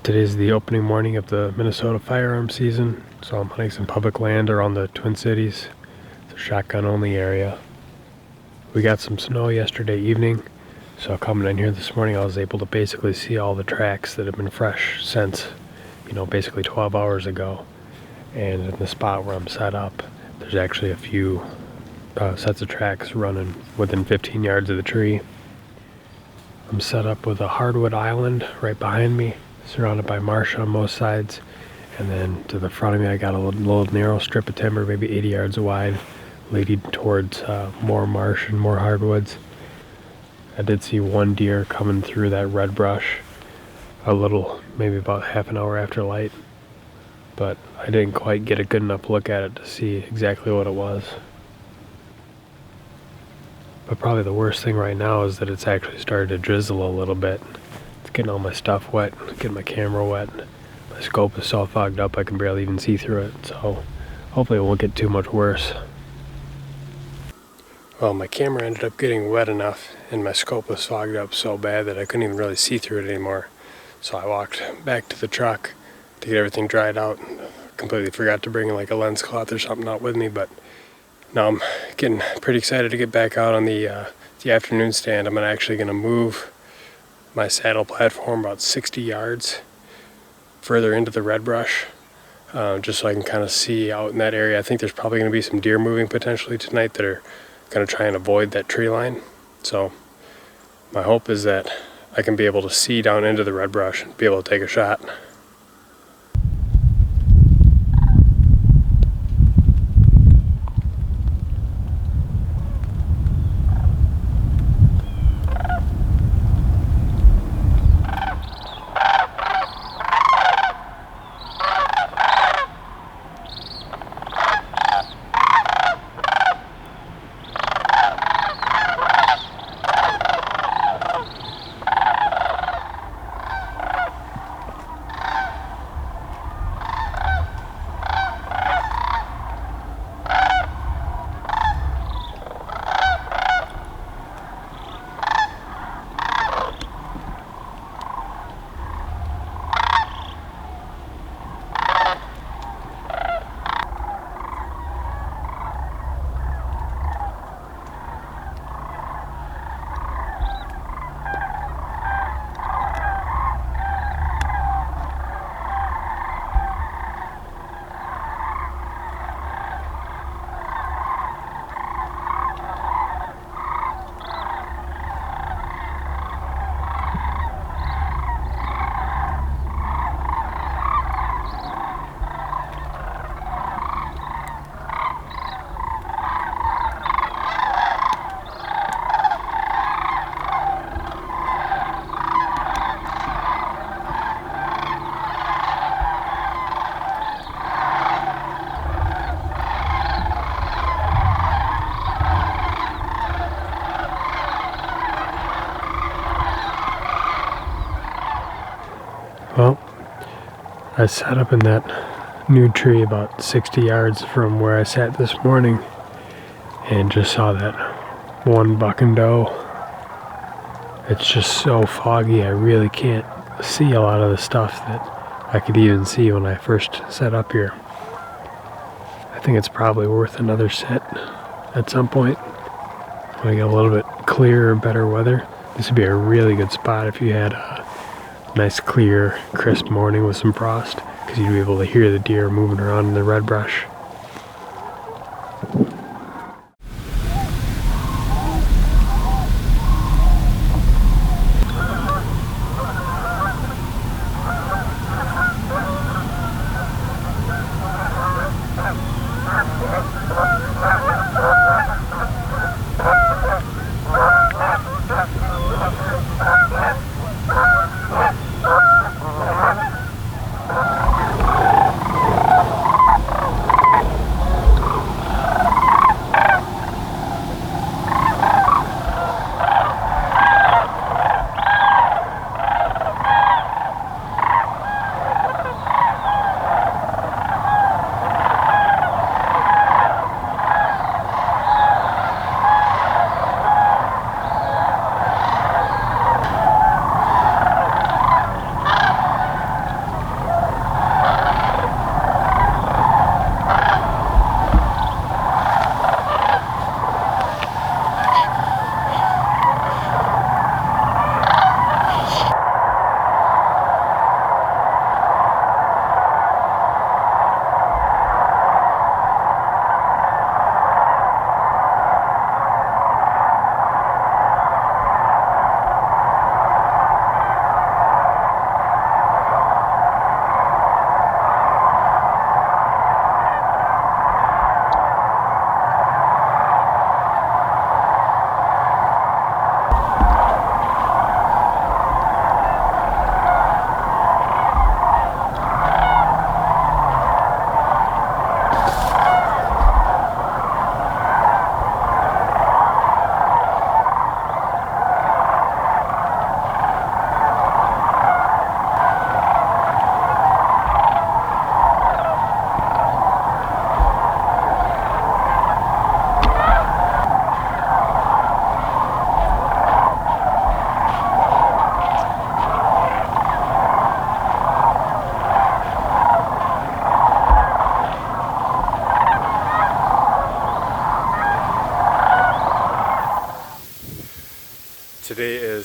Today's the opening morning of the Minnesota firearms season, so I'm hunting some public land around the Twin Cities. It's a shotgun only area. We got some snow yesterday evening, so coming in here this morning I was able to basically see all the tracks that have been fresh since, basically 12 hours ago. And in the spot where I'm set up, there's actually a few sets of tracks running within 15 yards of the tree. I'm set up with a hardwood island right behind me, surrounded by marsh on most sides, and then to the front of me I got a little narrow strip of timber, maybe 80 yards wide, leading towards more marsh and more hardwoods. I did see one deer coming through that red brush maybe about half an hour after light, but I didn't quite get a good enough look at it to see exactly what it was. But probably the worst thing right now is that it's actually started to drizzle a little bit. It's getting all my stuff wet, getting my camera wet. My scope is so fogged up I can barely even see through it, so hopefully it won't get too much worse. Well, my camera ended up getting wet enough and my scope was fogged up so bad that I couldn't even really see through it anymore. So I walked back to the truck to get everything dried out. Completely forgot to bring like a lens cloth or something out with me, but now I'm getting pretty excited to get back out on the afternoon stand. I'm actually going to move my saddle platform about 60 yards further into the red brush, just so I can kind of see out in that area. I think there's probably going to be some deer moving potentially tonight that are going to try and avoid that tree line. So my hope is that I can be able to see down into the red brush and be able to take a shot. Well, I sat up in that new tree about 60 yards from where I sat this morning and just saw that one buck and doe. It's just so foggy, I really can't see a lot of the stuff that I could even see when I first set up here. I think it's probably worth another sit at some point when I get a little bit clearer, better weather. This would be a really good spot if you had a nice clear crisp morning with some frost, because you'd be able to hear the deer moving around in the red brush.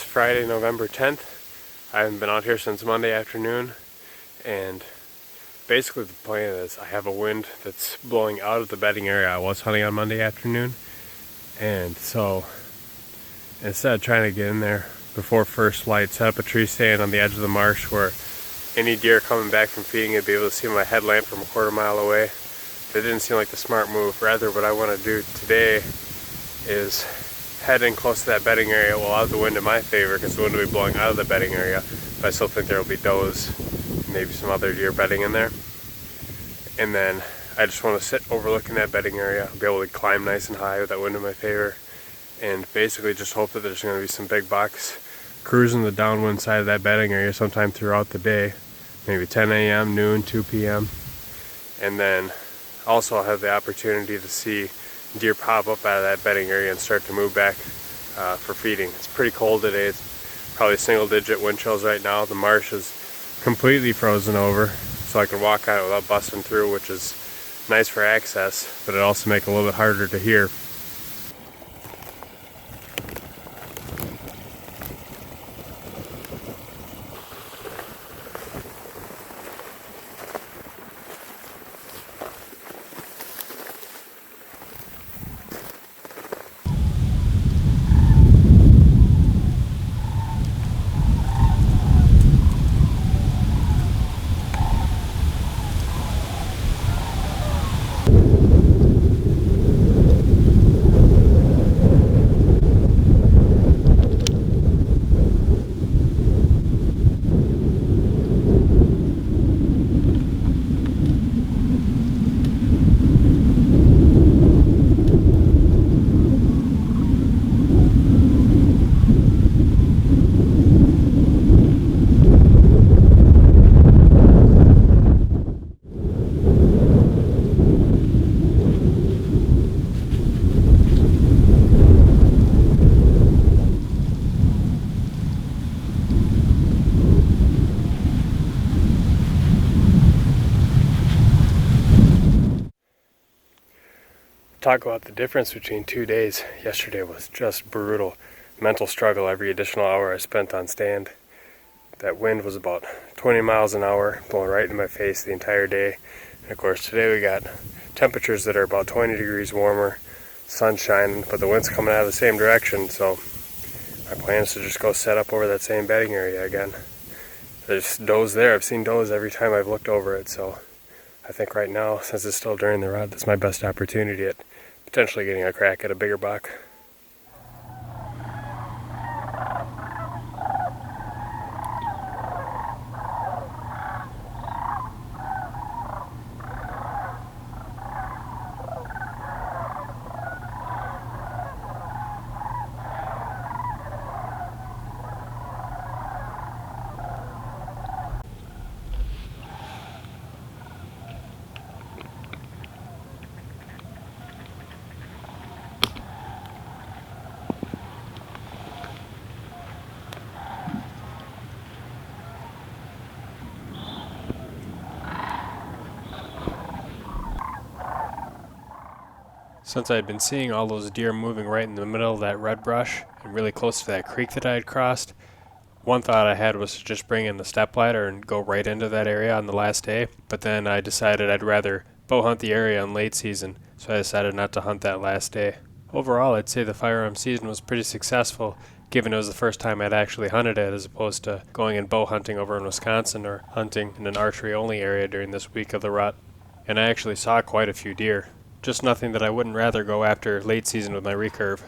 is Friday, November 10th. I haven't been out here since Monday afternoon, and basically the plan is I have a wind that's blowing out of the bedding area I was hunting on Monday afternoon, and so instead of trying to get in there before first light, set up a tree stand on the edge of the marsh where any deer coming back from feeding would be able to see my headlamp from a quarter mile away. That didn't seem like the smart move. Rather, what I want to do today is head in close to that bedding area. We'll have the wind in my favor because the wind will be blowing out of the bedding area, but I still think there will be does and maybe some other deer bedding in there. And then I just want to sit overlooking that bedding area, be able to climb nice and high with that wind in my favor, and basically just hope that there's going to be some big bucks cruising the downwind side of that bedding area sometime throughout the day, maybe 10 a.m., noon, 2 p.m. And then also I'll have the opportunity to see deer pop up out of that bedding area and start to move back for feeding. It's pretty cold today. It's probably single-digit wind chills right now. The marsh is completely frozen over, so I can walk on it without busting through, which is nice for access, but it also makes it a little bit harder to hear. Talk about the difference between 2 days. Yesterday was just brutal. Mental struggle every additional hour I spent on stand. That wind was about 20 miles an hour, blowing right in my face the entire day. And of course today we got temperatures that are about 20 degrees warmer, sun shining, but the wind's coming out of the same direction, so my plan is to just go set up over that same bedding area again. There's does there. I've seen does every time I've looked over it, so I think right now, since it's still during the rut, that's my best opportunity at potentially getting a crack at a bigger buck. Since I had been seeing all those deer moving right in the middle of that red brush and really close to that creek that I had crossed, one thought I had was to just bring in the stepladder and go right into that area on the last day, but then I decided I'd rather bow hunt the area in late season, so I decided not to hunt that last day. Overall, I'd say the firearms season was pretty successful, given it was the first time I'd actually hunted it as opposed to going and bow hunting over in Wisconsin or hunting in an archery-only area during this week of the rut. And I actually saw quite a few deer. Just nothing that I wouldn't rather go after late season with my recurve.